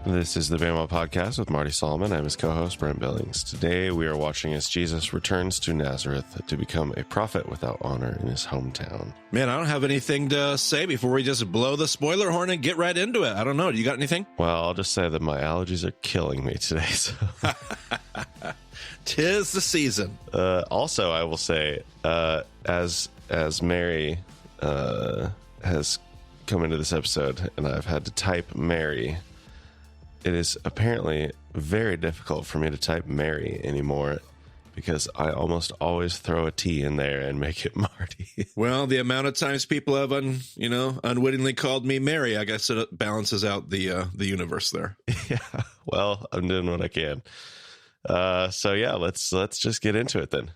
This is the Bama Podcast with Marty Solomon. I'm his co-host, Brent Billings. Today we are watching as Jesus returns to Nazareth to become a prophet without honor in his hometown. Man, I don't have anything to say before we just blow the spoiler horn and get right into it. I don't know. Do you got anything? Well, I'll just say that my allergies are killing me today. So. 'Tis the season. Also, I will say, as Mary has come into this episode and I've had to type Mary, it is apparently very difficult for me to type Mary anymore because I almost always throw a T in there and make it Marty. Well, the amount of times people have unwittingly called me Mary, I guess it balances out the universe there. Yeah, well, I'm doing what I can. So yeah, let's just get into it then.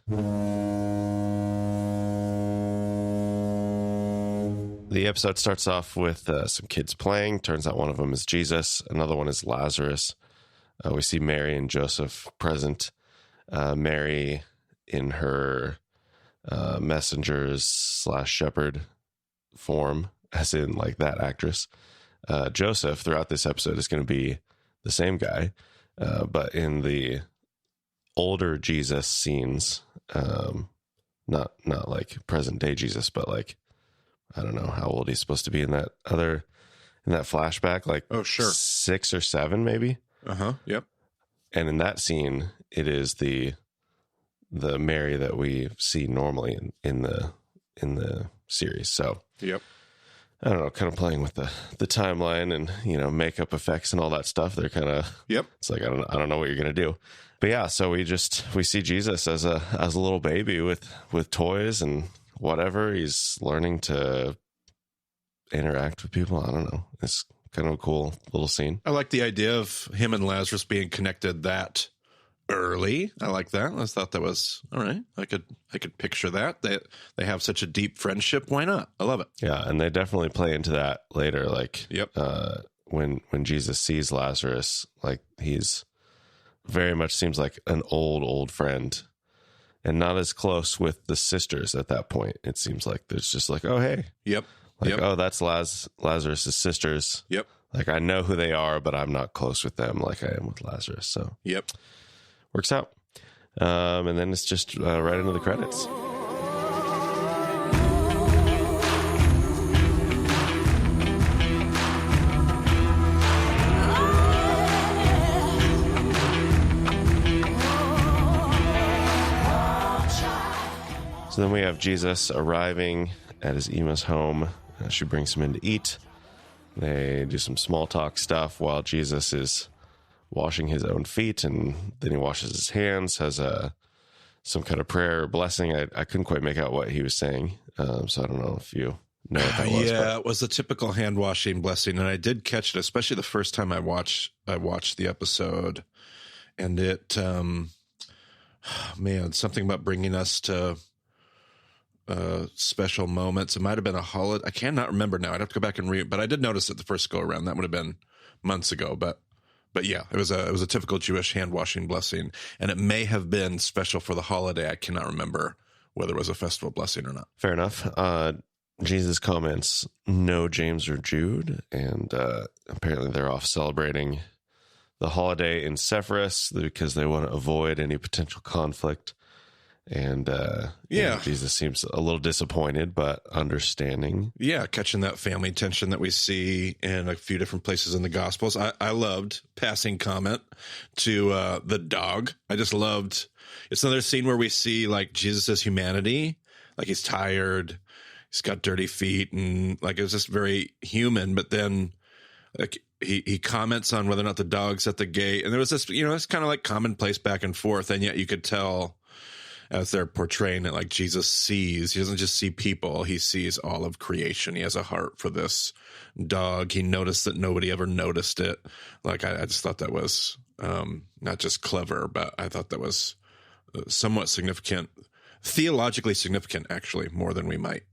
The episode starts off with some kids playing. Turns out one of them is Jesus. Another one is Lazarus. We see Mary and Joseph present. Mary in her messengers/shepherd form, as in like that actress. Joseph throughout this episode is going to be the same guy, but in the older Jesus scenes, not like present day Jesus, but like, I don't know how old he's supposed to be in that flashback, like 6 or 7 maybe. Yep. And in that scene, it is the Mary that we see normally in the series. So yep. I don't know, kind of playing with the timeline and makeup effects and all that stuff. They're kind of It's like I don't know what you're gonna do, but yeah. So we see Jesus as a little baby with toys and whatever. He's learning to interact with people. I don't know. It's kind of a cool little scene. I like the idea of him and Lazarus being connected that early. I like that. I thought that was all right. I could picture that. They have such a deep friendship. Why not? I love it. Yeah, and they definitely play into that later. Like, when Jesus sees Lazarus, like he's very much seems like an old friend. And not as close with the sisters at that point. It seems like there's just like, oh, hey. Yep. Like, oh, that's Lazarus' sisters. Yep. Like, I know who they are, but I'm not close with them like I am with Lazarus. So, yep. Works out. And then it's just right into the credits. So then we have Jesus arriving at his Emma's home. She brings him in to eat. They do some small talk stuff while Jesus is washing his own feet, and then he washes his hands, has some kind of prayer or blessing. I couldn't quite make out what he was saying, so I don't know if you know what that was. Yeah, it was a typical hand washing blessing, and I did catch it, especially the first time I watched the episode, and it, something about bringing us to special moments. It might have been a holiday. I cannot remember now. I'd have to go back and read, but I did notice it the first go around. That would have been months ago, but yeah, it was a typical Jewish hand washing blessing, and it may have been special for the holiday. I cannot remember whether it was a festival blessing or not. Fair enough. Jesus comments, "No, James or Jude," and apparently they're off celebrating the holiday in Sepphoris because they want to avoid any potential conflict. And Jesus seems a little disappointed, but understanding. Yeah, catching that family tension that we see in a few different places in the Gospels. I loved passing comment to the dog. I just loved. It's another scene where we see like Jesus' humanity, like he's tired, he's got dirty feet, and like it was just very human. But then like he comments on whether or not the dog's at the gate, and there was this, it's kind of like commonplace back and forth, and yet you could tell, as they're portraying it, like Jesus sees, he doesn't just see people, he sees all of creation. He has a heart for this dog. He noticed that nobody ever noticed it. Like, I just thought that was not just clever, but I thought that was somewhat significant, theologically significant, actually, more than we might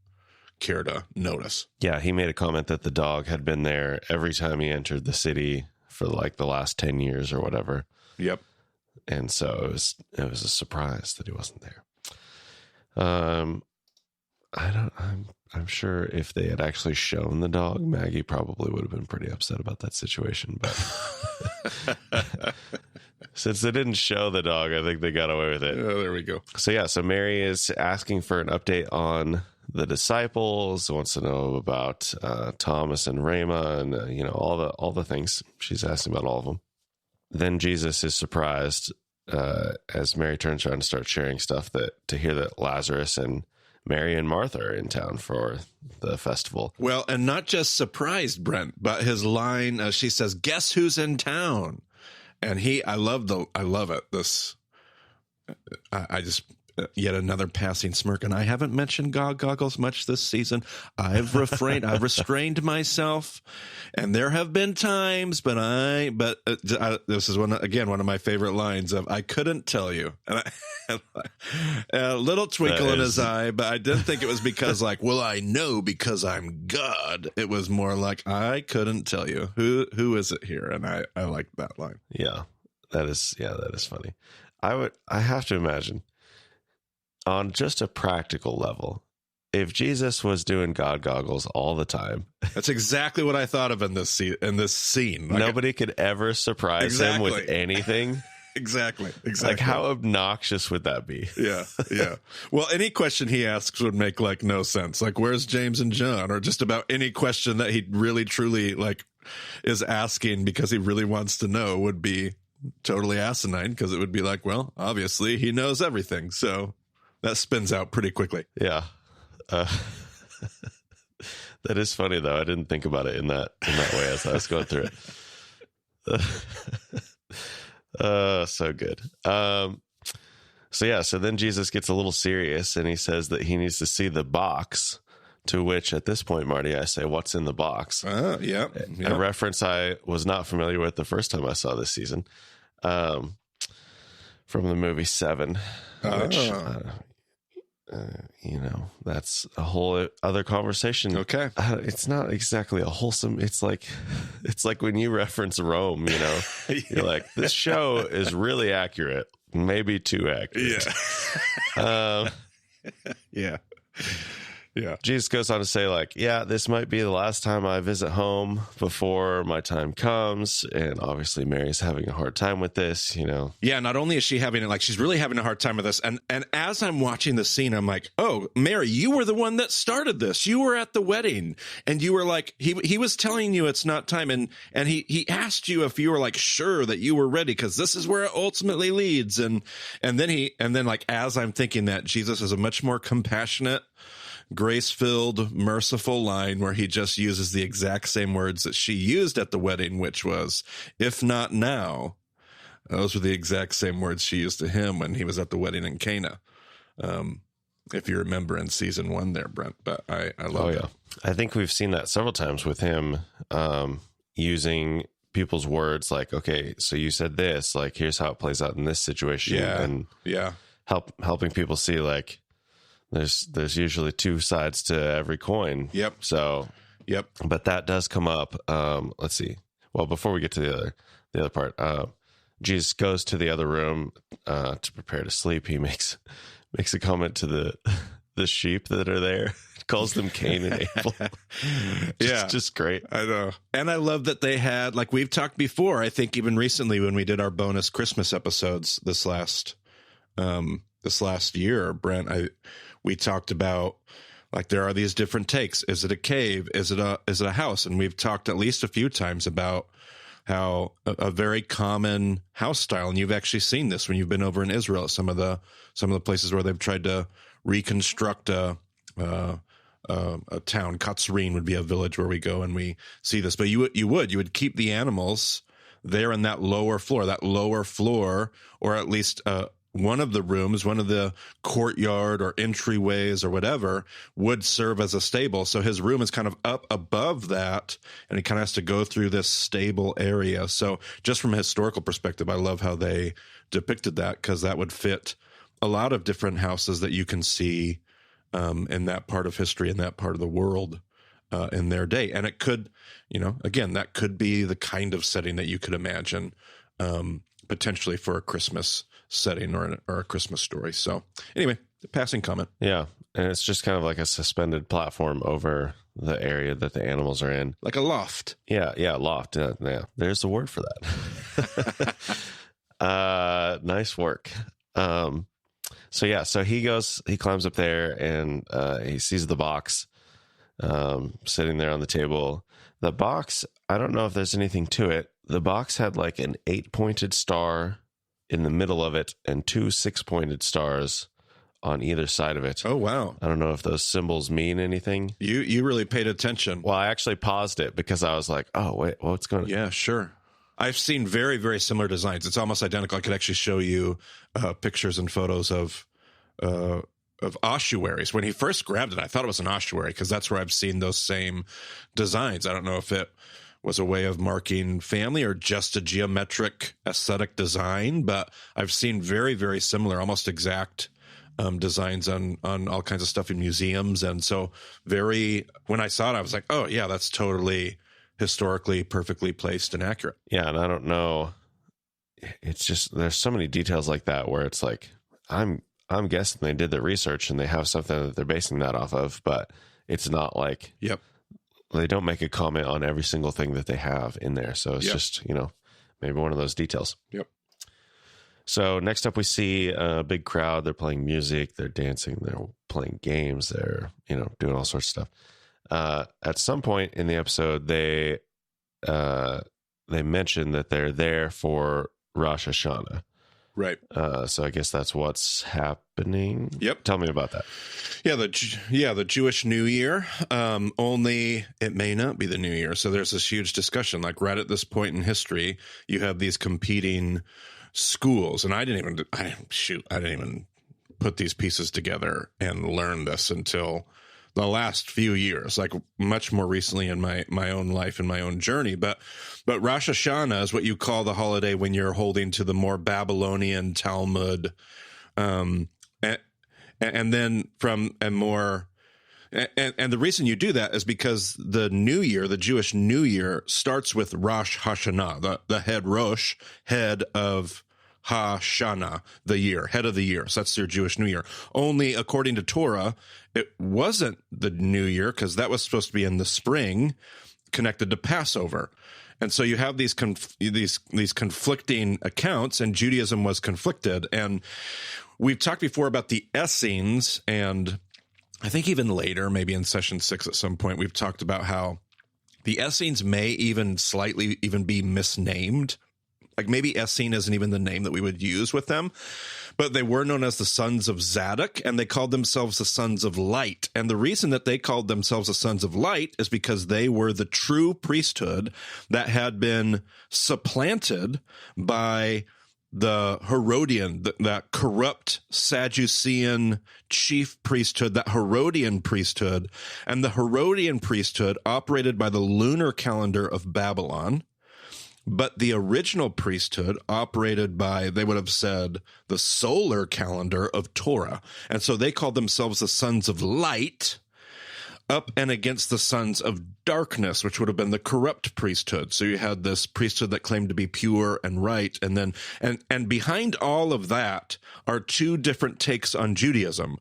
care to notice. Yeah, he made a comment that the dog had been there every time he entered the city for like the last 10 years or whatever. Yep. And so it was a surprise that he wasn't there. I'm sure if they had actually shown the dog, Maggie probably would have been pretty upset about that situation. But since they didn't show the dog, I think they got away with it. Oh, there we go. So Mary is asking for an update on the disciples, wants to know about Thomas and Rama, and all the things. She's asking about all of them. Then Jesus is surprised as Mary turns around and starts sharing stuff to hear that Lazarus and Mary and Martha are in town for the festival. Well, and not just surprised, Brent, but his line, she says, "Guess who's in town?" And I love it. This, I just, yet another passing smirk. And I haven't mentioned God goggles much this season. I've restrained myself, and there have been times, but this is one of my favorite lines of, "I couldn't tell you." And a little twinkle in his eye, but I didn't think it was because well, I know because I'm God. It was more like, I couldn't tell you. Who is it here? And I like that line. Yeah, that is funny. I have to imagine, on just a practical level, if Jesus was doing God goggles all the time, that's exactly what I thought of in this scene. Nobody could ever surprise him with anything. Exactly. Like, how obnoxious would that be? Yeah. Well, any question he asks would make no sense. Where's James and John? Or just about any question that he really truly is asking because he really wants to know would be totally asinine, because it would be well, obviously he knows everything. So that spins out pretty quickly. Yeah. That is funny though. I didn't think about it in that way as I was going through it. So good. So then Jesus gets a little serious and he says that he needs to see the box, to which at this point, Marty, I say, "What's in the box?" Yeah. A reference I was not familiar with the first time I saw this season, from the movie Seven, which, that's a whole other conversation. Okay. It's not exactly a wholesome. It's like when you reference Rome, you're like, this show is really accurate, maybe too accurate. Yeah. Yeah. Jesus goes on to say, this might be the last time I visit home before my time comes. And obviously Mary's having a hard time with this, Yeah, not only is she having it, she's really having a hard time with this. And as I'm watching the scene, I'm like, oh, Mary, you were the one that started this. You were at the wedding. And you were he was telling you it's not time. And he asked you if you were sure that you were ready, because this is where it ultimately leads. And then as I'm thinking that, Jesus is a much more compassionate, grace-filled, merciful line where he just uses the exact same words that she used at the wedding, which was, "If not now." Those were the exact same words she used to him when he was at the wedding in Cana. If you remember in season 1 there, Brent. But I love it. I think we've seen that several times with him, using people's words okay, so you said this, here's how it plays out in this situation. Helping people see there's usually two sides to every coin. Yep. So, but that does come up. Let's see. Well, before we get to the other part, Jesus goes to the other room to prepare to sleep. He makes a comment to the sheep that are there. Calls them Cain and Abel. Just great. I know. And I love that they had, we've talked before, I think even recently when we did our bonus Christmas episodes this last year, Brent, we talked about there are these different takes. Is it a cave? Is it a house? And we've talked at least a few times about how a very common house style, and you've actually seen this when you've been over in Israel at some of the places where they've tried to reconstruct a town. Katzrin would be a village where we go and we see this. But you would keep the animals there in that lower floor, or at least one of the rooms, one of the courtyard or entryways or whatever, would serve as a stable. So his room is kind of up above that, and he kind of has to go through this stable area. So just from a historical perspective, I love how they depicted that, because that would fit a lot of different houses that you can see in that part of history, in that part of the world in their day. And it could, again, that could be the kind of setting that you could imagine potentially for a Christmas setting or a Christmas story. So anyway, passing comment. Yeah. And it's just kind of like a suspended platform over the area that the animals are in. Like a loft. Yeah, loft. Yeah, there's the word for that. Nice work. So he climbs up there and he sees the box sitting there on the table. The box, I don't know if there's anything to it. The box had like an 8-pointed star in the middle of it and 2 6-pointed stars on either side of it. Oh, wow. I don't know if those symbols mean anything. You really paid attention. Well, I actually paused it because I was like, oh, wait, what's going on? Yeah, sure. I've seen very, very similar designs. It's almost identical. I could actually show you pictures and photos of ossuaries. When he first grabbed it, I thought it was an ossuary because that's where I've seen those same designs. I don't know if it was a way of marking family or just a geometric aesthetic design, but I've seen very, very similar, almost exact designs on all kinds of stuff in museums. And so when I saw it, I was like, oh yeah, that's totally historically perfectly placed and accurate. Yeah. And I don't know. It's just, there's so many details like that where it's like, I'm guessing they did the research and they have something that they're basing that off of, but it's not like, yep, they don't make a comment on every single thing that they have in there. So it's just, maybe one of those details. Yep. So next up, we see a big crowd. They're playing music, they're dancing, they're playing games, they're, doing all sorts of stuff. At some point in the episode, they mention that they're there for Rosh Hashanah. Right. So I guess that's what's happening. Yep. Tell me about that. Yeah, the Jewish New Year. Only it may not be the New Year. So there's this huge discussion. Like right at this point in history, you have these competing schools, and I didn't even put these pieces together and learn this until the last few years, like much more recently in my own life and my own journey. But Rosh Hashanah is what you call the holiday when you're holding to the more Babylonian Talmud, and then from a more, and the reason you do that is because the New Year, the Jewish New Year, starts with Rosh Hashanah, the head Rosh, head of Hashanah, the year, head of the year. So that's your Jewish New Year. Only according to Torah, it wasn't the New Year because that was supposed to be in the spring, connected to Passover. And so you have these conflicting accounts, and Judaism was conflicted. And we've talked before about the Essenes, and I think even later, maybe in session 6 at some point, we've talked about how the Essenes may even slightly even be misnamed. Like maybe Essene isn't even the name that we would use with them, but they were known as the sons of Zadok, and they called themselves the sons of light. And the reason that they called themselves the sons of light is because they were the true priesthood that had been supplanted by the Herodian, that corrupt Sadducean chief priesthood, that Herodian priesthood. And the Herodian priesthood operated by the lunar calendar of Babylon. But the original priesthood operated by, they would have said, the solar calendar of Torah. And so they called themselves the sons of light, up and against the sons of darkness, which would have been the corrupt priesthood. So you had this priesthood that claimed to be pure and right. And then, and behind all of that are two different takes on Judaism.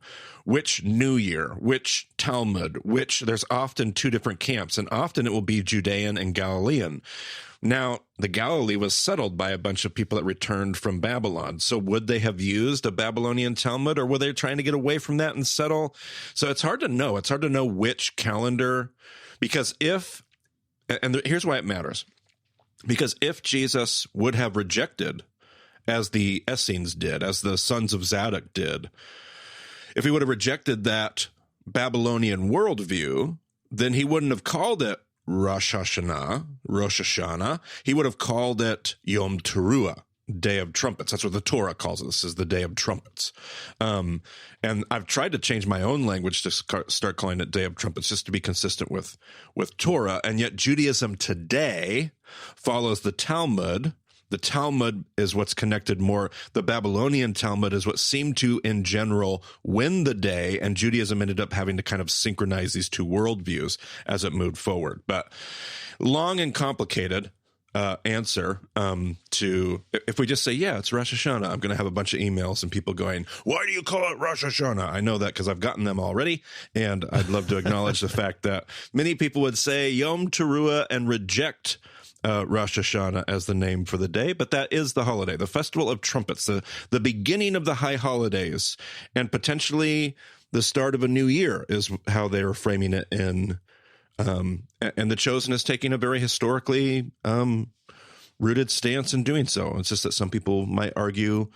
Which New Year, which Talmud, there's often two different camps, and often it will be Judean and Galilean. Now, the Galilee was settled by a bunch of people that returned from Babylon. So would they have used a Babylonian Talmud, or were they trying to get away from that and settle? So it's hard to know. It's hard to know which calendar, because here's why it matters. Because if Jesus would have rejected, as the Essenes did, as the sons of Zadok did, if he would have rejected that Babylonian worldview, then he wouldn't have called it Rosh Hashanah. He would have called it Yom Teruah, Day of Trumpets. That's what the Torah calls it. This is the Day of Trumpets. And I've tried to change my own language to start calling it Day of Trumpets just to be consistent with Torah. And yet Judaism today follows the Talmud. The Talmud is what's connected more. The Babylonian Talmud is what seemed to, in general, win the day, and Judaism ended up having to kind of synchronize these two worldviews as it moved forward. But long and complicated. answer to if we just say, yeah, it's Rosh Hashanah, I'm going to have a bunch of emails and people going, why do you call it Rosh Hashanah? I know that because I've gotten them already. And I'd love to acknowledge the fact that many people would say Yom Teruah and reject Rosh Hashanah as the name for the day, but that is the holiday, the Festival of Trumpets, the beginning of the high holidays, and potentially the start of a new year is how they're framing it in. And the Chosen is taking a very historically rooted stance in doing so. It's just that some people might argue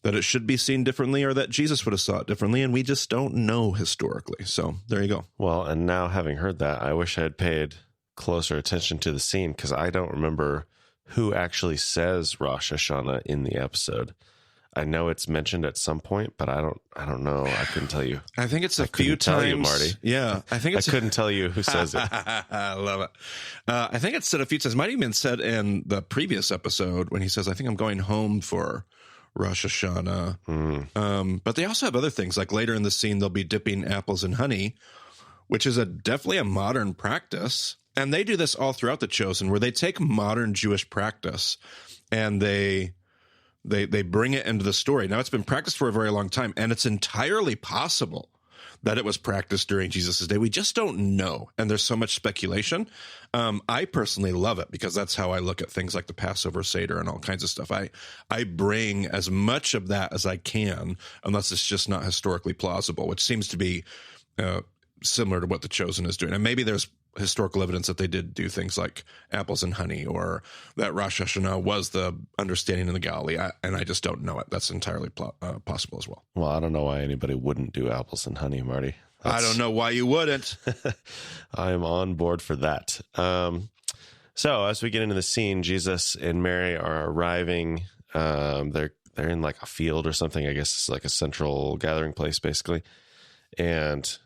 that it should be seen differently or that Jesus would have saw it differently, and we just don't know historically. So there you go. Well, and now having heard that, I wish I had paid closer attention to the scene because I don't remember who actually says Rosh Hashanah in the episode. I know it's mentioned at some point, but I don't know. I couldn't tell you. I think it's a few times. You, Marty. Yeah, I think it's. I couldn't tell you who says it. I love it. I think it's said a few times. Might have been said in the previous episode when he says, "I think I'm going home for Rosh Hashanah." But they also have other things. Like later in the scene, they'll be dipping apples in honey, which is definitely a modern practice. And they do this all throughout the Chosen, where they take modern Jewish practice and they bring it into the story. Now, it's been practiced for a very long time, and it's entirely possible that it was practiced during Jesus' day. We just don't know, and there's so much speculation. I personally love it because that's how I look at things like the Passover Seder and all kinds of stuff. I bring as much of that as I can, unless it's just not historically plausible, which seems to be similar to what the Chosen is doing. And maybe there's historical evidence that they did do things like apples and honey, or that Rosh Hashanah was the understanding in the Galilee. And I just don't know it. That's entirely possible as well. Well, I don't know why anybody wouldn't do apples and honey, Marty. I don't know why you wouldn't. I'm on board for that. So as we get into the scene, Jesus and Mary are arriving. They're in like a field or something. I guess it's like a central gathering place, basically. And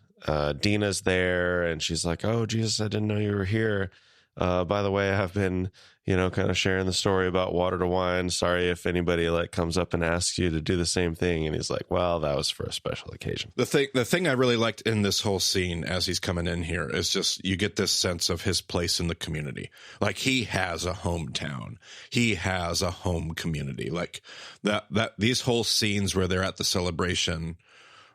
Dina's there, and she's like, "Oh, Jesus, I didn't know you were here. By the way, I've been, kind of sharing the story about water to wine. Sorry if anybody like comes up and asks you to do the same thing." And he's like, "Well, that was for a special occasion." The thing I really liked in this whole scene as he's coming in here is just you get this sense of his place in the community. Like he has a hometown, he has a home community. Like that these whole scenes where they're at the celebration.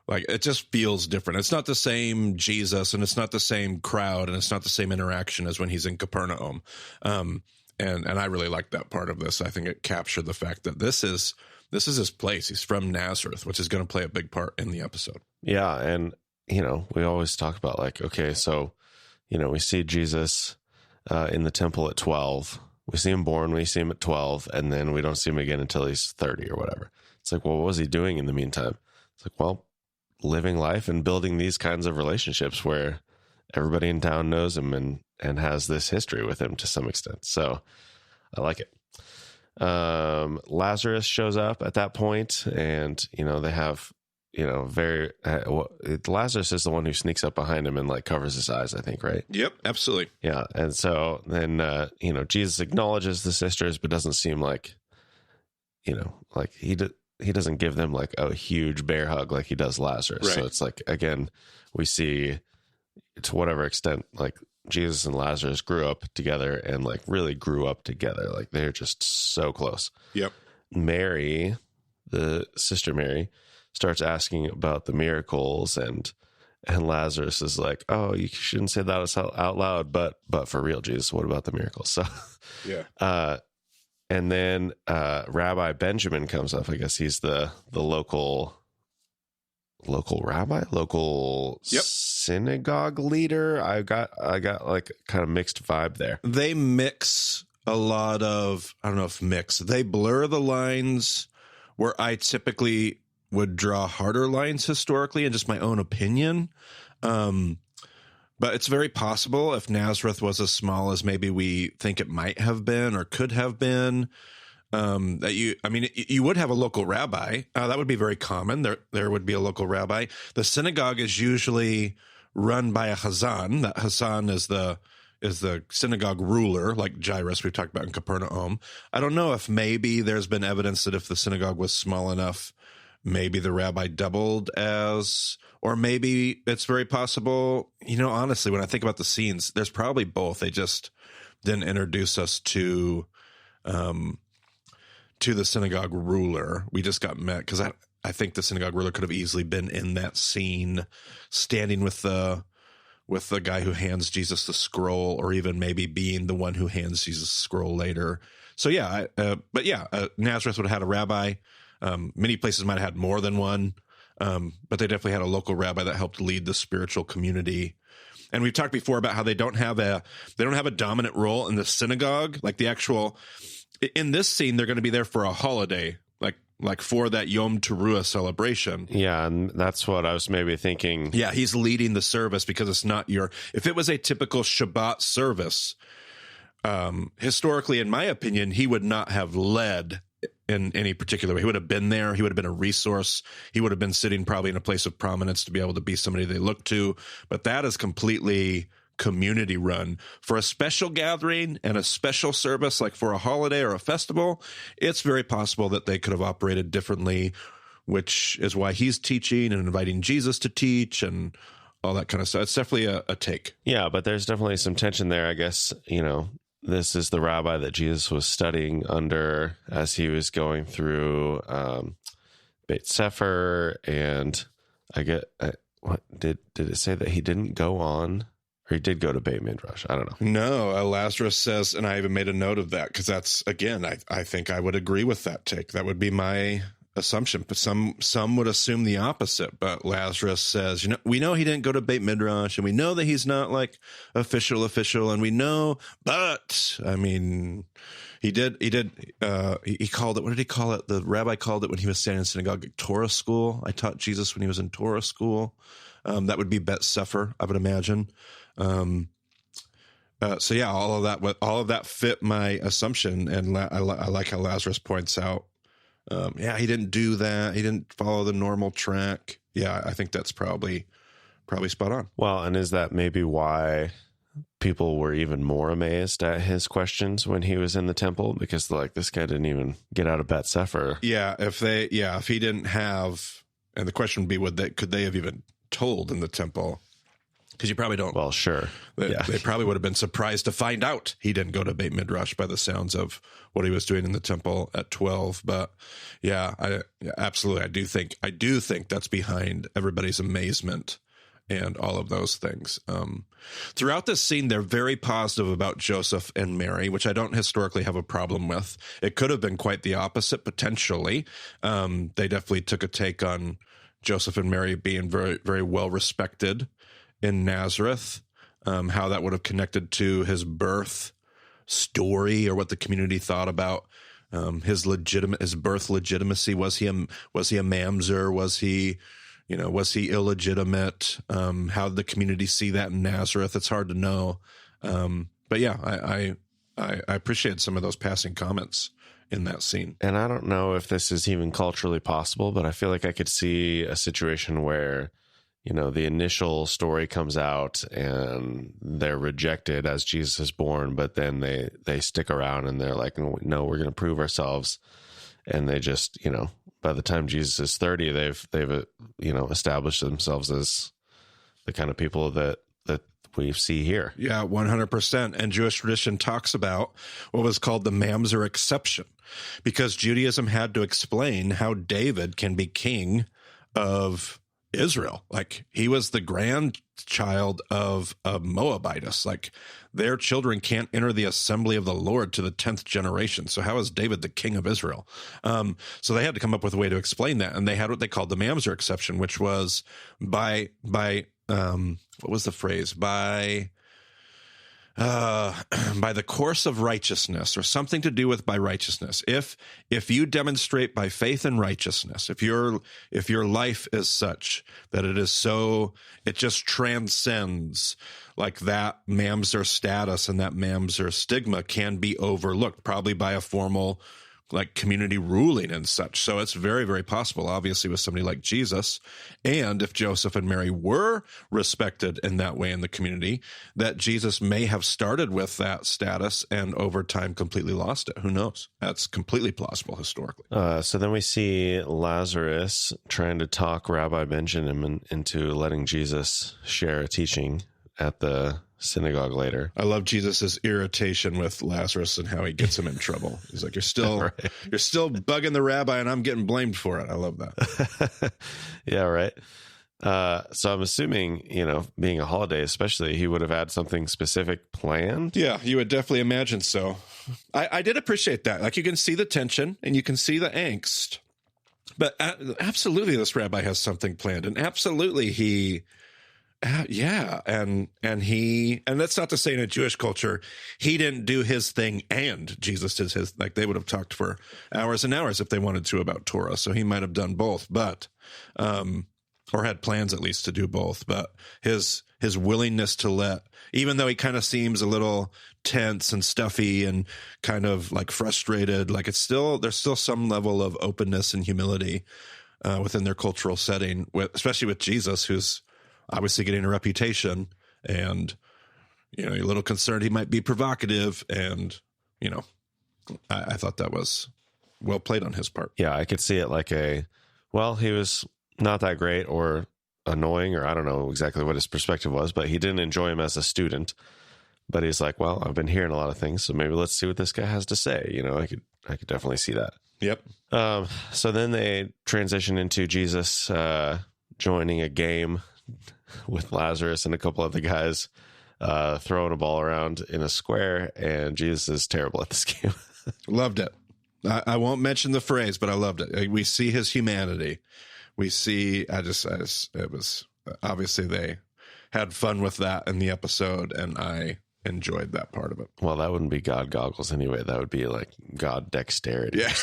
Like, it just feels different. It's not the same Jesus, and it's not the same crowd, and it's not the same interaction as when he's in Capernaum. And I really like that part of this. I think it captured the fact that this is his place. He's from Nazareth, which is going to play a big part in the episode. Yeah, and, we always talk about, like, okay, so, we see Jesus in the temple at 12. We see him born, we see him at 12, and then we don't see him again until he's 30 or whatever. It's like, well, what was he doing in the meantime? It's like, well, living life and building these kinds of relationships where everybody in town knows him and has this history with him to some extent. So I like it. Lazarus shows up at that point, and, they have, Lazarus is the one who sneaks up behind him and like covers his eyes, I think, right? Yep, absolutely. Yeah. And so then, Jesus acknowledges the sisters, but doesn't seem like, like he doesn't give them like a huge bear hug like he does Lazarus. Right. So it's like, again, we see to whatever extent, like Jesus and Lazarus grew up together and like really grew up together. Like they're just so close. Yep. Mary, the sister Mary, starts asking about the miracles, and Lazarus is like, "Oh, you shouldn't say that out loud, but for real, Jesus, what about the miracles?" So yeah. And then Rabbi Benjamin comes up. I guess he's the local rabbi, synagogue leader. I got like kind of mixed vibe there. They mix a lot of, I don't know if mix, they blur the lines where I typically would draw harder lines historically and just my own opinion. But it's very possible if Nazareth was as small as maybe we think it might have been or could have been, that you would have a local rabbi. That would be very common. There would be a local rabbi. The synagogue is usually run by a Hazan. That Hazan is the synagogue ruler, like Jairus we've talked about in Capernaum. I don't know if maybe there's been evidence that if the synagogue was small enough, maybe the rabbi doubled as, or maybe it's very possible, honestly, when I think about the scenes, there's probably both. They just didn't introduce us to to the synagogue ruler. We just got met because I think the synagogue ruler could have easily been in that scene, standing with the guy who hands Jesus the scroll, or even maybe being the one who hands Jesus the scroll later. So Nazareth would have had a rabbi. Many places might have had more than one, but they definitely had a local rabbi that helped lead the spiritual community. And we've talked before about how they don't have a dominant role in the synagogue. Like in this scene, they're going to be there for a holiday, like for that Yom Teruah celebration. Yeah, and that's what I was maybe thinking. Yeah, he's leading the service because it's not if it was a typical Shabbat service, historically, in my opinion, he would not have led in any particular way. He would have been there. He would have been a resource. He would have been sitting probably in a place of prominence to be able to be somebody they look to. But that is completely community run. For a special gathering and a special service, like for a holiday or a festival, it's very possible that they could have operated differently, which is why he's teaching and inviting Jesus to teach and all that kind of stuff. It's definitely a take. Yeah, but there's definitely some tension there, I guess. This is the rabbi that Jesus was studying under as he was going through Beit Sefer, and what did it say that he didn't go on, or he did go to Beit Midrash? I don't know. No, Lazarus says, and I even made a note of that because that's, again, I think I would agree with that take. That would be my assumption, but some would assume the opposite. But Lazarus says, we know he didn't go to Beit Midrash, and we know that he's not like official, and we know, but I mean, he called it, what did he call it? The rabbi called it when he was standing in synagogue, Torah school. I taught Jesus when he was in Torah school. That would be Bet Sefer, I would imagine. So yeah, all of that fit my assumption, and I like how Lazarus points out. He didn't do that. He didn't follow the normal track. Yeah, I think that's probably spot on. Well, and is that maybe why people were even more amazed at his questions when he was in the temple? Because this guy didn't even get out of Bet Sefer. Yeah, if he didn't have, and the question would be, could they have even told in the temple? Because you probably don't. Well, sure. They probably would have been surprised to find out he didn't go to Beit Midrash by the sounds of what he was doing in the temple at 12. But absolutely, I do think that's behind everybody's amazement and all of those things. Throughout this scene, they're very positive about Joseph and Mary, which I don't historically have a problem with. It could have been quite the opposite, potentially. They definitely took a take on Joseph and Mary being very, very well respected in Nazareth, how that would have connected to his birth story, or what the community thought about his birth legitimacy. Was he a mamzer? Was he illegitimate? How did the community see that in Nazareth? It's hard to know. But yeah, I appreciate some of those passing comments in that scene. And I don't know if this is even culturally possible, but I feel like I could see a situation where the initial story comes out and they're rejected as Jesus is born, but then they stick around and they're like, no, we're going to prove ourselves. And they just, by the time Jesus is 30, they've established themselves as the kind of people that we see here. Yeah, 100%. And Jewish tradition talks about what was called the mamzer exception, because Judaism had to explain how David can be king of Israel. Like, he was the grandchild of a Moabitess. Like, their children can't enter the assembly of the Lord to the 10th generation. So how is David the king of Israel? So they had to come up with a way to explain that. And they had what they called the mamzer exception, which was by what was the phrase? By the course of righteousness, or something to do with by righteousness. If you demonstrate by faith and righteousness, if your life is such that it just transcends, like, that mamzer status and that mamzer stigma can be overlooked, probably by a formal, like, community ruling and such. So it's very, very possible, obviously, with somebody like Jesus, and if Joseph and Mary were respected in that way in the community, that Jesus may have started with that status and over time completely lost it. Who knows? That's completely plausible historically. So then we see Lazarus trying to talk Rabbi Benjamin into letting Jesus share a teaching at the synagogue later. I love Jesus's irritation with Lazarus and how he gets him in trouble. He's like, you're still bugging the rabbi and I'm getting blamed for it. I love that. Yeah, right. So I'm assuming, being a holiday, especially, he would have had something specific planned. Yeah, you would definitely imagine so. I did appreciate that. Like, you can see the tension and you can see the angst. But absolutely, this rabbi has something planned, and absolutely and that's not to say in a Jewish culture he didn't do his thing and Jesus did his. Like, they would have talked for hours and hours if they wanted to about Torah. So he might have done both, but or had plans at least to do both. But his willingness to let, even though he kind of seems a little tense and stuffy and kind of like frustrated, like there's still some level of openness and humility within their cultural setting, especially with Jesus, who's obviously getting a reputation, and you're a little concerned he might be provocative, and I thought that was well played on his part. Yeah, I could see it like he was not that great or annoying, or I don't know exactly what his perspective was, but he didn't enjoy him as a student. But he's like, well, I've been hearing a lot of things, so maybe let's see what this guy has to say. I could definitely see that. Yep. So then they transition into Jesus joining a game with Lazarus and a couple other guys throwing a ball around in a square, and Jesus is terrible at this game. Loved it. I won't mention the phrase, but I loved it. We see his humanity. We see, it was obviously they had fun with that in the episode, and I enjoyed that part of it. Well, that wouldn't be God goggles anyway. That would be like God dexterity. Yeah.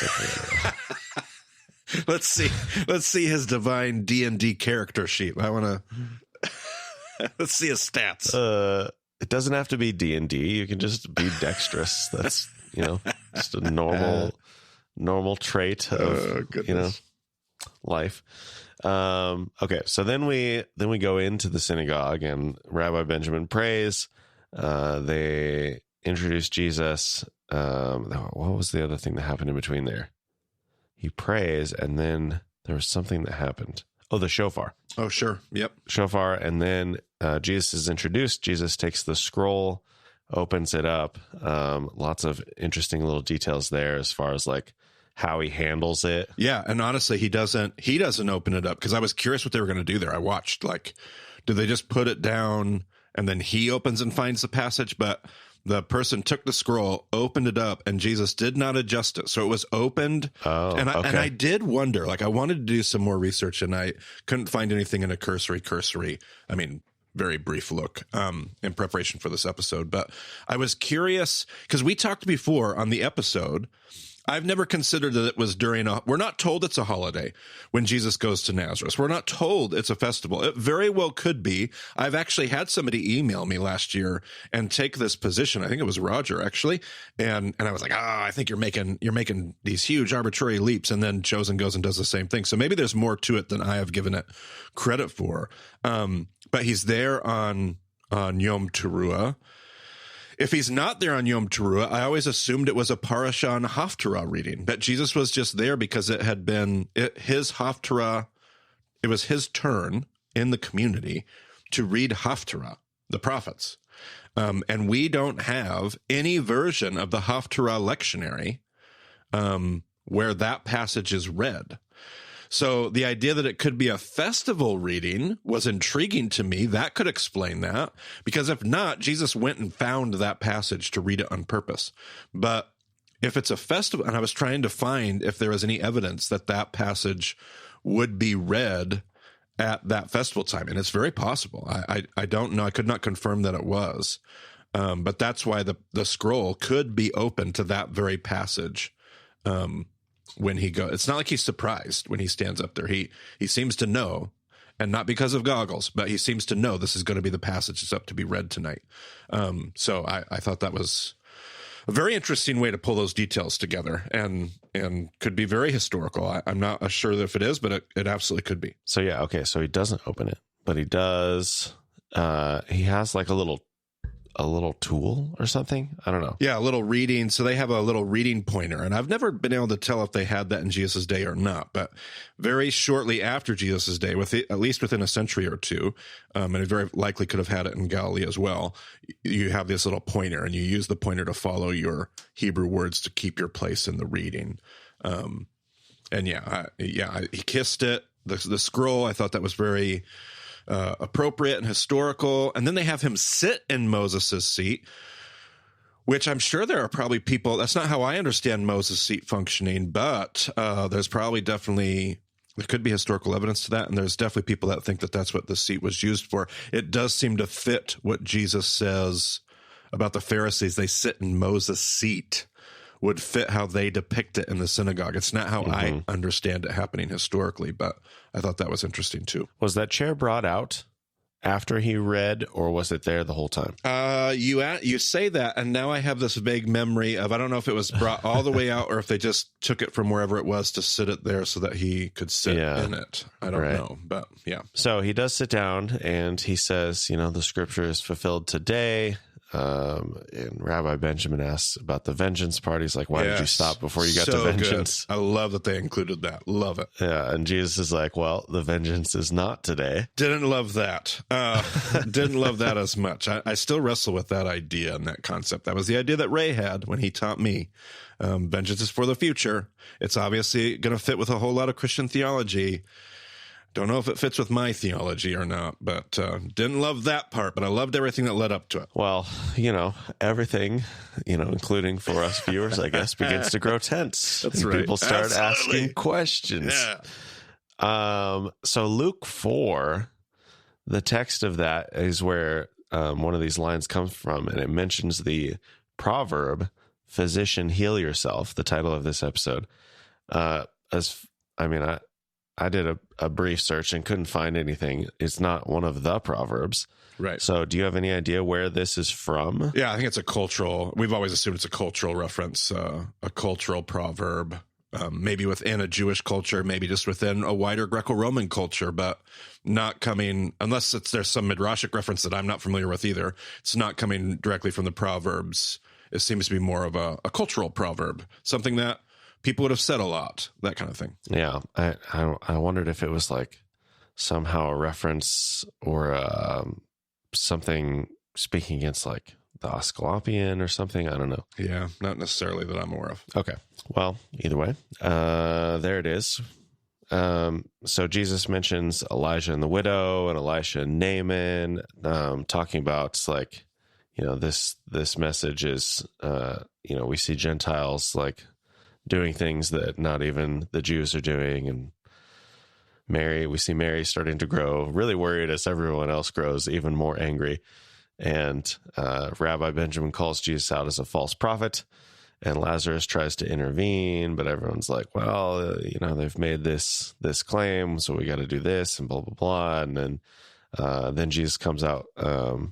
Let's see his divine D&D character sheet. I want to let's see his stats. It doesn't have to be D&D. You can just be dexterous. That's, just a normal trait of, life. Okay. So then we go into the synagogue, and Rabbi Benjamin prays. They introduce Jesus. What was the other thing that happened in between there? He prays, and then there was something that happened. Oh, the shofar. Oh, sure. Yep. Shofar. And then Jesus is introduced. Jesus takes the scroll, opens it up. Lots of interesting little details there as far as like how he handles it. Yeah. And honestly, he doesn't open it up, because I was curious what they were going to do there. I watched, like, did they just put it down and then he opens and finds the passage? But the person took the scroll, opened it up, and Jesus did not adjust it. So it was opened. Oh, and okay. And I did wonder, like, I wanted to do some more research, and I couldn't find anything in a cursory, very brief look in preparation for this episode. But I was curious, because we talked before on the episode. I've never considered that it was we're not told it's a holiday when Jesus goes to Nazareth. We're not told it's a festival. It very well could be. I've actually had somebody email me last year and take this position. I think it was Roger, actually. And I was like, I think you're making these huge arbitrary leaps. And then Chosen goes and does the same thing. So maybe there's more to it than I have given it credit for. But he's there on Yom Teruah. If he's not there on Yom Teruah, I always assumed it was a Parashah Haftarah reading, that Jesus was just there because it had been his Haftarah. It was his turn in the community to read Haftarah, the prophets. And we don't have any version of the Haftarah lectionary where that passage is read. So the idea that it could be a festival reading was intriguing to me. That could explain that, because if not, Jesus went and found that passage to read it on purpose. But if it's a festival, and I was trying to find if there was any evidence that that passage would be read at that festival time, and it's very possible. I don't know. I could not confirm that it was, but that's why the scroll could be open to that very passage. When he goes, it's not like he's surprised when he stands up there. He seems to know, and not because of goggles, but he seems to know this is going to be the passage that's up to be read tonight. So I thought that was a very interesting way to pull those details together, and could be very historical. I'm not sure if it is, but it absolutely could be. So yeah, okay. So he doesn't open it, but he does. He has like a little a little tool or something. I don't know. Yeah, a little reading. So they have a little reading pointer, and I've never been able to tell if they had that in Jesus' day or not. But very shortly after Jesus' day, at least within a century or two, and it very likely could have had it in Galilee as well, you have this little pointer, and you use the pointer to follow your Hebrew words to keep your place in the reading. And he kissed it. The scroll, I thought that was very appropriate and historical. And then they have him sit in Moses' seat, which I'm sure there are probably people, that's not how I understand Moses' seat functioning, but there's probably there could be historical evidence to that, and there's definitely people that think that that's what the seat was used for. It does seem to fit what Jesus says about the Pharisees. They sit in Moses' seat, would fit how they depict it in the synagogue. It's not how I understand it happening historically, but I thought that was interesting too. Was that chair brought out after he read, or was it there the whole time? You say that, and now I have this vague memory of, I don't know if it was brought all the way out or if they just took it from wherever it was to sit it there so that he could sit in it. I don't know, but yeah. So he does sit down and he says, the scripture is fulfilled today. And Rabbi Benjamin asks about the vengeance part. He's like, why did you stop before you got to vengeance? Good. I love that they included that. Love it. Yeah. And Jesus is like, well, the vengeance is not today. Didn't love that. Didn't love that as much. I still wrestle with that idea and that concept. That was the idea that Ray had when he taught me. Vengeance is for the future. It's obviously going to fit with a whole lot of Christian theology. Don't know if it fits with my theology or not, but didn't love that part, but I loved everything that led up to it. Well, everything, including for us viewers, I guess, begins to grow tense. That's right. People start asking questions. Yeah. So Luke 4, the text of that is where one of these lines comes from, and it mentions the proverb, physician, heal yourself, the title of this episode. I did a brief search and couldn't find anything. It's not one of the proverbs. Right. So do you have any idea where this is from? Yeah, I think it's a cultural, we've always assumed it's a cultural reference, a cultural proverb, maybe within a Jewish culture, maybe just within a wider Greco-Roman culture, but not coming, unless there's some Midrashic reference that I'm not familiar with either. It's not coming directly from the Proverbs. It seems to be more of a cultural proverb, something that people would have said a lot, that kind of thing. Yeah, I wondered if it was like somehow a reference or something speaking against like the Asclepian or something. I don't know. Yeah, not necessarily that I'm aware of. Okay, well, either way, there it is. So Jesus mentions Elijah and the widow and Elisha and Naaman, talking about like, this message is, we see Gentiles like doing things that not even the Jews are doing. And we see Mary starting to grow really worried as everyone else grows, even more angry. And Rabbi Benjamin calls Jesus out as a false prophet, and Lazarus tries to intervene, but everyone's like, well, they've made this claim, so we got to do this and blah, blah, blah. And then Jesus comes out, or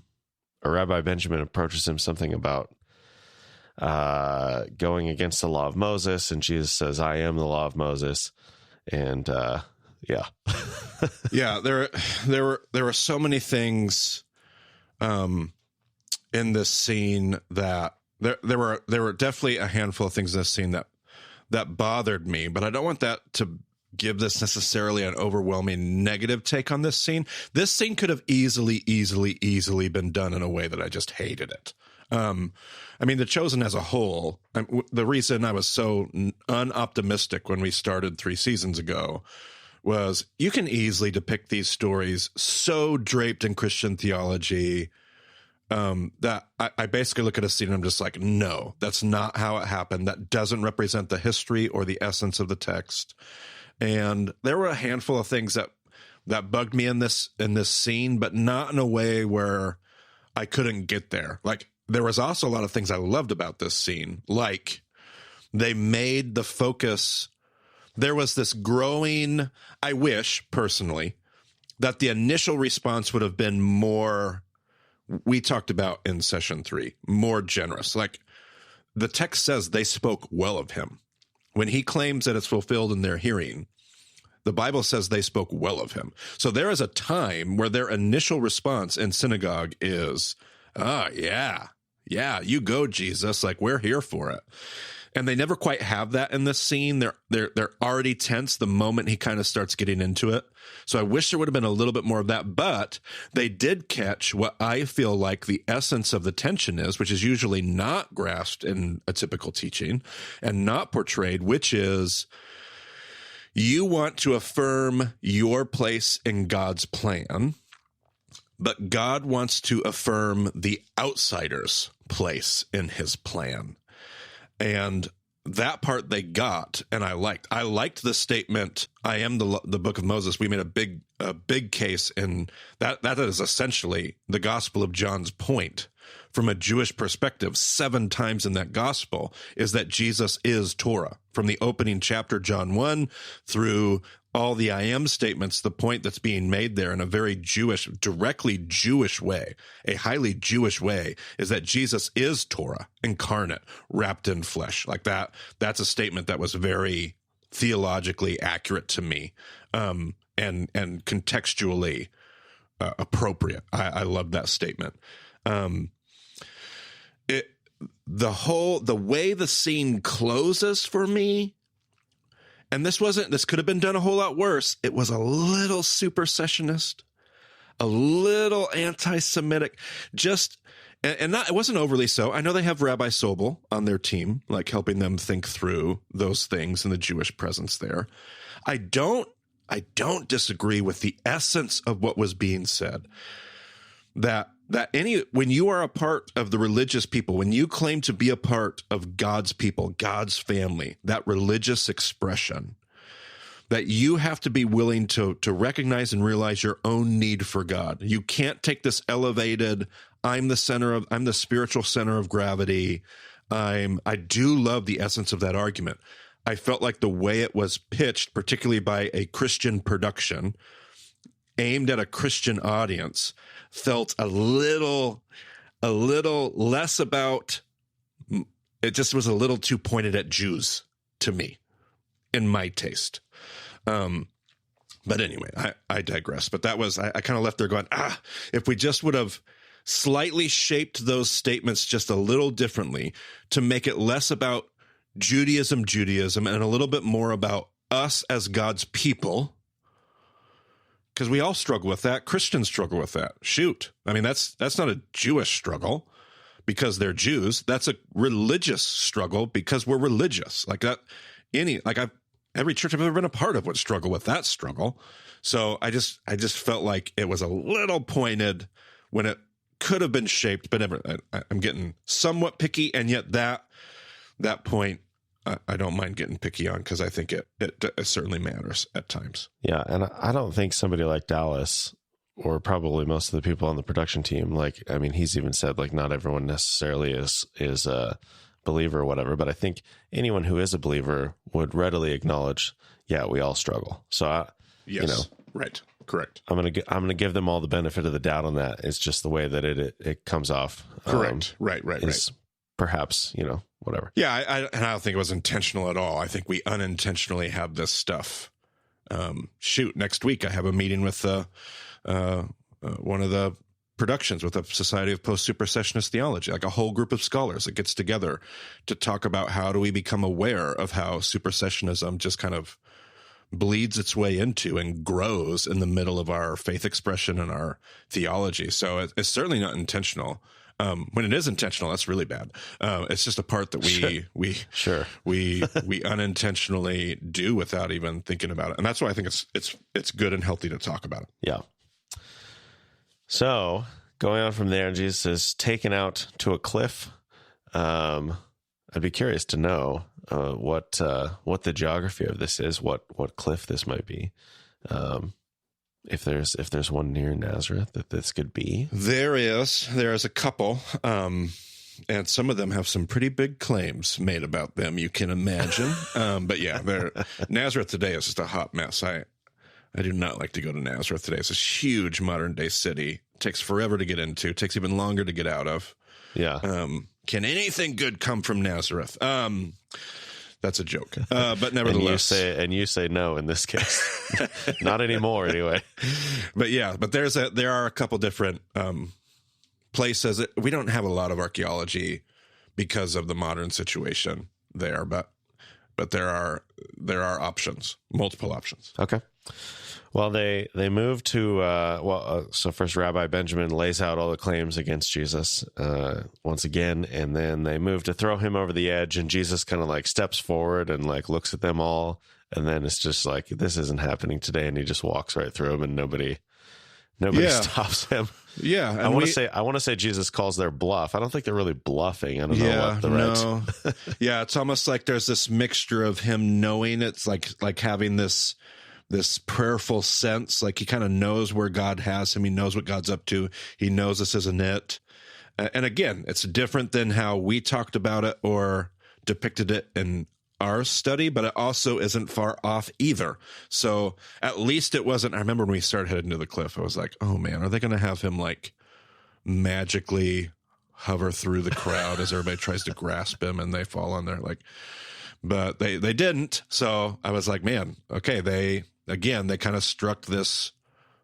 Rabbi Benjamin approaches him something about going against the law of Moses, and Jesus says, I am the law of Moses. And yeah. Yeah, there were so many things in this scene that there were definitely a handful of things in this scene that bothered me, but I don't want that to give this necessarily an overwhelming negative take on this scene. This scene could have easily been done in a way that I just hated it. The Chosen as a whole, the reason I was so unoptimistic when we started 3 seasons ago was you can easily depict these stories so draped in Christian theology that I basically look at a scene and I'm just like, no, that's not how it happened. That doesn't represent the history or the essence of the text. And there were a handful of things that bugged me in this scene, but not in a way where I couldn't get there. Like, there was also a lot of things I loved about this scene. Like, they made the focus, there was this growing, I wish, personally, that the initial response would have been more, we talked about in session 3, more generous. Like, the text says they spoke well of him. When he claims that it's fulfilled in their hearing, the Bible says they spoke well of him. So there is a time where their initial response in synagogue is, oh yeah, you go, Jesus. Like, we're here for it. And they never quite have that in this scene. They're already tense the moment he kind of starts getting into it. So I wish there would have been a little bit more of that, but they did catch what I feel like the essence of the tension is, which is usually not grasped in a typical teaching and not portrayed, which is you want to affirm your place in God's plan, but God wants to affirm the outsider's place in his plan. And that part they got, and I liked. I liked the statement, I am the book of Moses. We made a big case, and that is essentially the Gospel of John's point from a Jewish perspective. 7 times in that gospel is that Jesus is Torah. From the opening chapter, John 1, through all the I am statements, the point that's being made there in a very Jewish, directly Jewish way, a highly Jewish way, is that Jesus is Torah incarnate, wrapped in flesh. Like that's a statement that was very theologically accurate to me, and contextually appropriate. I love that statement. The way the scene closes for me, and this could have been done a whole lot worse. It was a little supersessionist, a little anti-Semitic, it wasn't overly so. I know they have Rabbi Sobel on their team, like helping them think through those things and the Jewish presence there. I don't disagree with the essence of what was being said. When you are a part of the religious people, when you claim to be a part of God's people, God's family, that religious expression, that you have to be willing to recognize and realize your own need for God. You can't take this elevated, I'm the spiritual center of gravity. I do love the essence of that argument. I felt like the way it was pitched, particularly by a Christian production, aimed at a Christian audience, felt a little less about, it just was a little too pointed at Jews to me, in my taste. But anyway, I digress. But that was, I kind of left there going, if we just would have slightly shaped those statements just a little differently to make it less about Judaism, and a little bit more about us as God's people, because we all struggle with that. Christians struggle with that. Shoot. I mean, that's not a Jewish struggle because they're Jews. That's a religious struggle because we're religious. Like that, every church I've ever been a part of would struggle with that struggle. So I just felt like it was a little pointed when it could have been shaped, but never. I'm getting somewhat picky, and yet that point, I don't mind getting picky on because I think it certainly matters at times. Yeah, and I don't think somebody like Dallas, or probably most of the people on the production team, he's even said like not everyone necessarily is a believer or whatever, but I think anyone who is a believer would readily acknowledge, yeah, we all struggle. So yes, right, correct. I'm gonna give them all the benefit of the doubt on that. It's just the way that it comes off. Correct. Right. Perhaps, whatever. Yeah, I don't think it was intentional at all. I think we unintentionally have this stuff. Next week I have a meeting with one of the productions with the Society of Post-Supersessionist Theology, like a whole group of scholars that gets together to talk about how do we become aware of how supersessionism just kind of bleeds its way into and grows in the middle of our faith expression and our theology. So it's certainly not intentional. When it is intentional, that's really bad. It's just a part that we unintentionally do without even thinking about it, and that's why I think it's good and healthy to talk about it. Yeah. So going on from there, Jesus is taken out to a cliff. I'd be curious to know what the geography of this is, what cliff this might be. If there's one near Nazareth that this could be. There is a couple, and some of them have some pretty big claims made about them, you can imagine. But yeah, Nazareth today is just a hot mess. I do not like to go to Nazareth today. It's a huge modern day city. It takes forever to get into. It takes even longer to get out of. Yeah. Can anything good come from Nazareth? That's a joke. But nevertheless. And you say no in this case. Not anymore anyway. But yeah, there are a couple different places. We don't have a lot of archaeology because of the modern situation there, but there are options, multiple options. Okay. Well, they move to so first Rabbi Benjamin lays out all the claims against Jesus once again, and then they move to throw him over the edge, and Jesus kind of like steps forward and like looks at them all, and then it's just like, this isn't happening today, and he just walks right through them, and nobody stops him. Yeah, and I want to say Jesus calls their bluff. I don't think they're really bluffing. I don't know what the right. Yeah, it's almost like there's this mixture of him knowing, it's like having this prayerful sense, like he kind of knows where God has him. He knows what God's up to. He knows this isn't it. And again, it's different than how we talked about it or depicted it in our study, but it also isn't far off either. So at least it wasn't. I remember when we started heading to the cliff, I was like, oh man, are they going to have him like magically hover through the crowd as everybody tries to grasp him and they fall on there? Like, but they didn't. So I was like, man, okay. They kind of struck this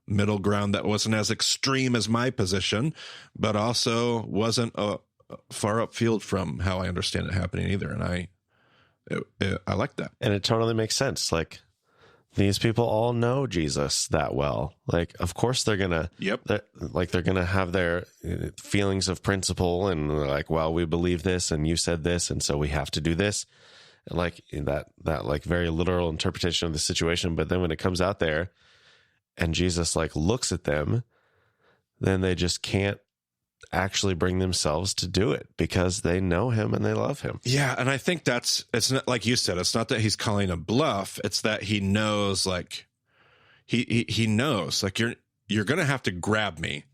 middle ground that wasn't as extreme as my position, but also wasn't far upfield from how I understand it happening either. And I like that. And it totally makes sense. Like, these people all know Jesus that well. Like, of course they're gonna, they're gonna have their feelings of principle and like, well, we believe this and you said this, and so we have to do this. And like that like very literal interpretation of the situation. But then when it comes out there and Jesus like looks at them, then they just can't actually bring themselves to do it because they know him and they love him. Yeah. And I think it's not like you said, it's not that he's calling a bluff. It's that he knows, like he knows, like you're going to have to grab me.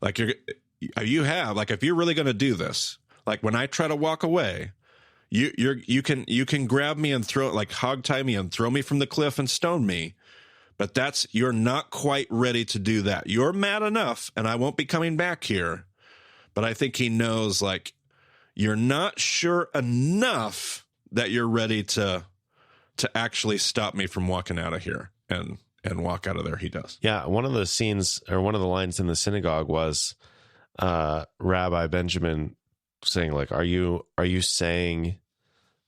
Like if you're really going to do this, like when I try to walk away, you can grab me and throw, like hog tie me and throw me from the cliff and stone me. But you're not quite ready to do that. You're mad enough and I won't be coming back here. But I think he knows, like, you're not sure enough that you're ready to actually stop me from walking out of here and walk out of there. He does. Yeah. One of the scenes or one of the lines in the synagogue was Rabbi Benjamin saying, like, are you saying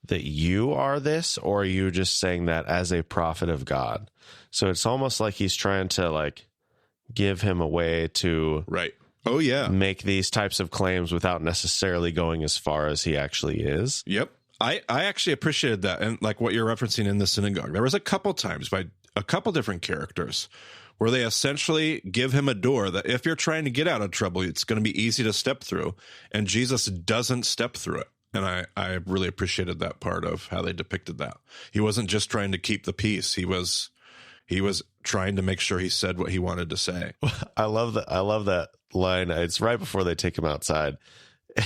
that you are this, or are you just saying that as a prophet of God? So it's almost like he's trying to like give him a way to make these types of claims without necessarily going as far as he actually is. Yep. I actually appreciated that. And like what you're referencing in the synagogue, there was a couple times by a couple different characters where they essentially give him a door that if you're trying to get out of trouble, it's going to be easy to step through. And Jesus doesn't step through it. And I really appreciated that part of how they depicted that. He wasn't just trying to keep the peace. He was trying to make sure he said what he wanted to say. I love that line. It's right before they take him outside.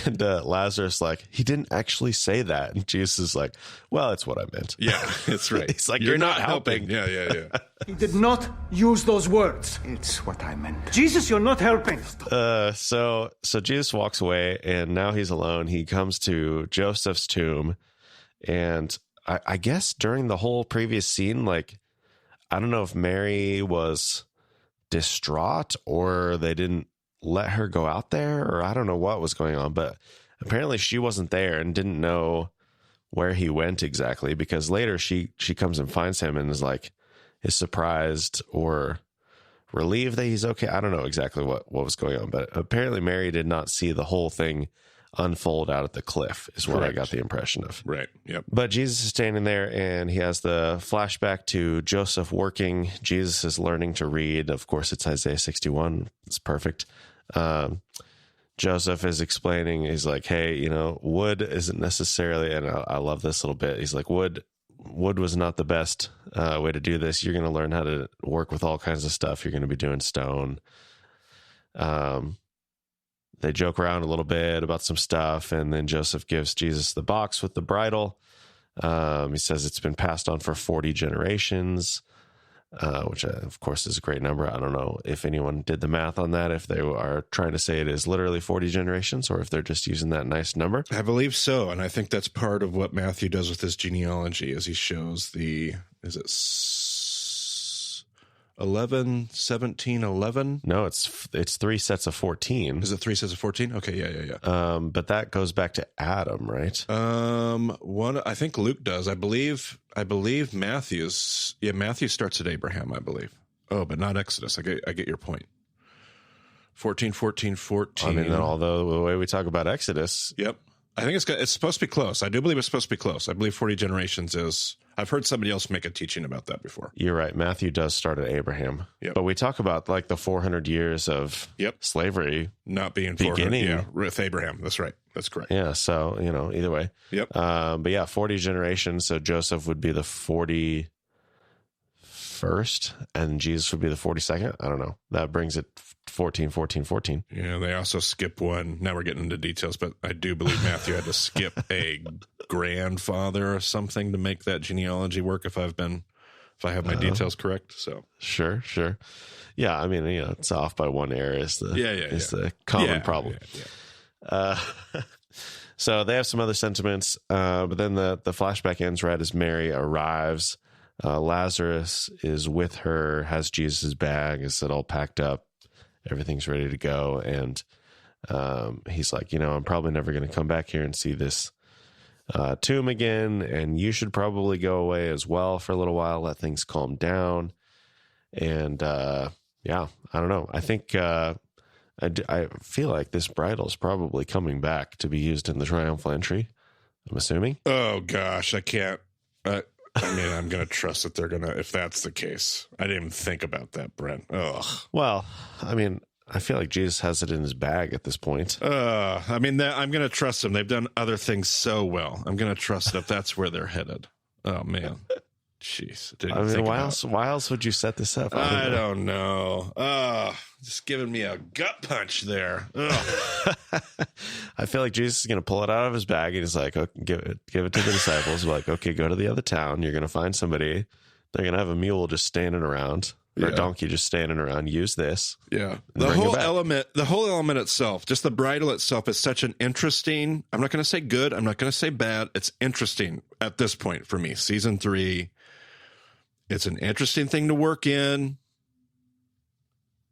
And Lazarus, like, he didn't actually say that. And Jesus is like, well, it's what I meant. Yeah, that's right. He's like, you're not helping. Yeah. He did not use those words. It's what I meant. Jesus, you're not helping. So Jesus walks away, and now he's alone. He comes to Joseph's tomb. And I guess during the whole previous scene, like, I don't know if Mary was distraught or they didn't let her go out there, or I don't know what was going on, but apparently she wasn't there and didn't know where he went exactly, because later she comes and finds him and is surprised or relieved that he's okay. I don't know exactly what was going on, but apparently Mary did not see the whole thing unfold out at the cliff is what Correct. I got the impression of. Right. Yep. But Jesus is standing there and he has the flashback to Joseph working. Jesus is learning to read. Of course, it's Isaiah 61. It's perfect. Joseph is explaining, he's like, hey, wood isn't necessarily, and I love this little bit. He's like, wood was not the best way to do this. You're going to learn how to work with all kinds of stuff. You're going to be doing stone. They joke around a little bit about some stuff, and then Joseph gives Jesus the box with the bridle. He says it's been passed on for 40 generations, which of course is a great number. I don't know if anyone did the math on that, if they are trying to say it is literally 40 generations or if they're just using that nice number. I believe so. And I think that's part of what Matthew does with his genealogy, is he shows 11, 17, 11. No, it's 3 sets of 14. Is it 3 sets of 14? Okay, yeah. But that goes back to Adam, right? One, I think Luke does. I believe Matthew's. Yeah, Matthew starts at Abraham, I believe. Oh, but not Exodus. I get your point. 14, 14, 14. I mean, although the way we talk about Exodus. Yep. I think it's supposed to be close. I do believe it's supposed to be close. I believe 40 generations is. I've heard somebody else make a teaching about that before. You're right. Matthew does start at Abraham. Yep. But we talk about like the 400 years of slavery. Not being beginning. Yeah, with Abraham. That's right. That's correct. Yeah. So, either way. Yep. But yeah, 40 generations. So Joseph would be the 41st and Jesus would be the 42nd. I don't know. That brings it 14, 14, 14. Yeah, they also skip one. Now we're getting into details, but I do believe Matthew had to skip a grandfather or something to make that genealogy work. If I have my details correct. So sure. Yeah, I mean, it's off by one error is the common problem. Yeah. So they have some other sentiments, but then the flashback ends right as Mary arrives. Lazarus is with her, has Jesus' bag, is it all packed up. Everything's ready to go. And he's like, I'm probably never going to come back here and see this tomb again. And you should probably go away as well for a little while, let things calm down. And yeah, I don't know. I think I feel like this bridle is probably coming back to be used in the triumphal entry. I'm assuming. Oh, gosh, I can't. I'm going to trust that they're going to, if that's the case. I didn't even think about that, Brent. Ugh. Well, I mean, I feel like Jesus has it in his bag at this point. I'm going to trust them. They've done other things so well. I'm going to trust that that's where they're headed. Oh, man. Jeez. Why else would you set this up? I don't know. Just giving me a gut punch there. I feel like Jesus is going to pull it out of his bag and he's like, okay, give it to the disciples. We're like, okay, go to the other town. You're going to find somebody. They're going to have a mule just standing around or a donkey just standing around. Use this. Yeah. The whole element itself, just the bridle itself is such an interesting, I'm not going to say good. I'm not going to say bad. It's interesting at this point for me. Season 3. It's an interesting thing to work in.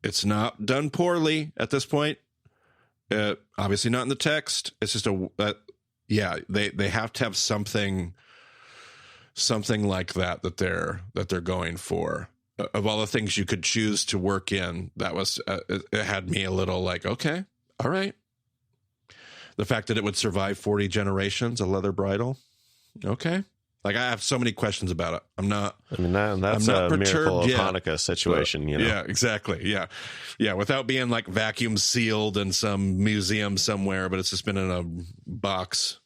It's not done poorly at this point. Obviously not in the text. It's just they have to have something like that they're going for. Of all the things you could choose to work in, that was it had me a little like, okay, all right. The fact that it would survive 40 generations, a leather bridle, okay. Like, I have so many questions about it. That's a miracle of Hanukkah situation, Yeah, exactly. Yeah. Yeah, without being like vacuum sealed in some museum somewhere, but it's just been in a box.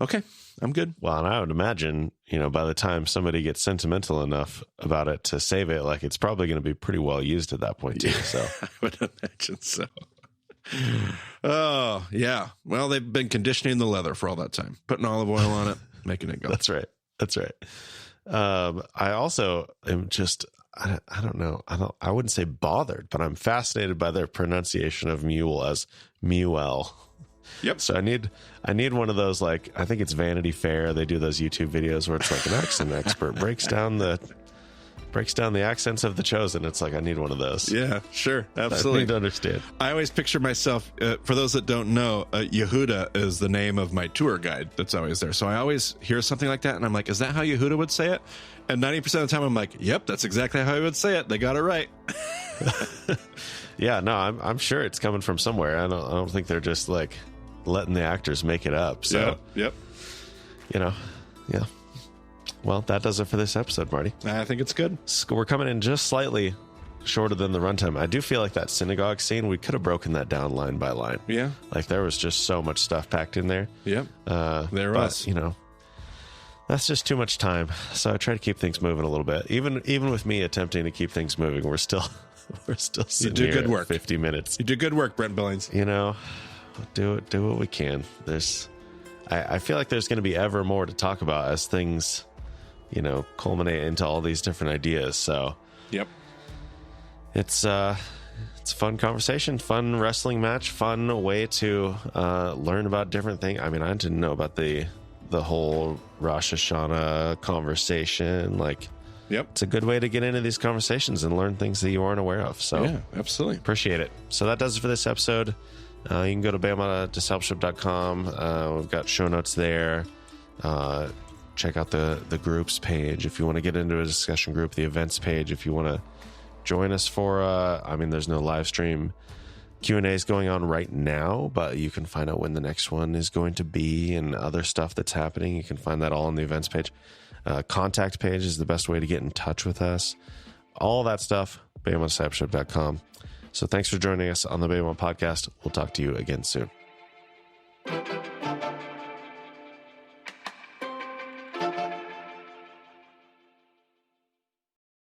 Okay, I'm good. Well, and I would imagine, by the time somebody gets sentimental enough about it to save it, like, it's probably going to be pretty well used at that point, too. So I would imagine so. Oh, yeah. Well, they've been conditioning the leather for all that time, putting olive oil on it, making it go. That's right. I also am just, I don't know. I wouldn't say bothered, but I'm fascinated by their pronunciation of mule as Muel. Yep. So I need one of those, like, I think it's Vanity Fair. They do those YouTube videos where it's like an accent expert breaks down the accents of the chosen. It's like, I need one of those. Yeah, sure. Absolutely. I need to understand. I always picture myself, for those that don't know, Yehuda is the name of my tour guide that's always there. So I always hear something like that and I'm like, is that how Yehuda would say it? And 90% of the time I'm like, yep, that's exactly how he would say it. They got it right. Yeah, no, I'm sure it's coming from somewhere. I don't think they're just like letting the actors make it up. So yep. Yeah. Well, that does it for this episode, Marty. I think it's good. We're coming in just slightly shorter than the runtime. I do feel like that synagogue scene, we could have broken that down line by line. Yeah. Like, there was just so much stuff packed in there. Yep. There was. But, that's just too much time. So I try to keep things moving a little bit. Even with me attempting to keep things moving, we're still sitting here good work. 50 minutes. You do good work, Brent Billings. Do what we can. I feel like there's going to be ever more to talk about as things culminate into all these different ideas. So yep, it's a fun conversation, fun wrestling match, fun way to learn about different things. I mean, I didn't know about the whole Rosh Hashanah conversation. Like, Yep. it's a good way to get into these conversations and learn things that you aren't aware of. So Yeah, absolutely. appreciate it. So that does it for this episode. You can go to bama.discipleship.com. We've got show notes there. Check out the groups page if you want to get into a discussion group, the events page if you want to join us for there's no live stream Q&As going on right now, but you can find out when the next one is going to be and other stuff that's happening. You can find that all on the events page. Contact page is the best way to get in touch with us. All that stuff, bama.discipleship.com. So thanks for joining us on the Bama Podcast. We'll talk to you again soon.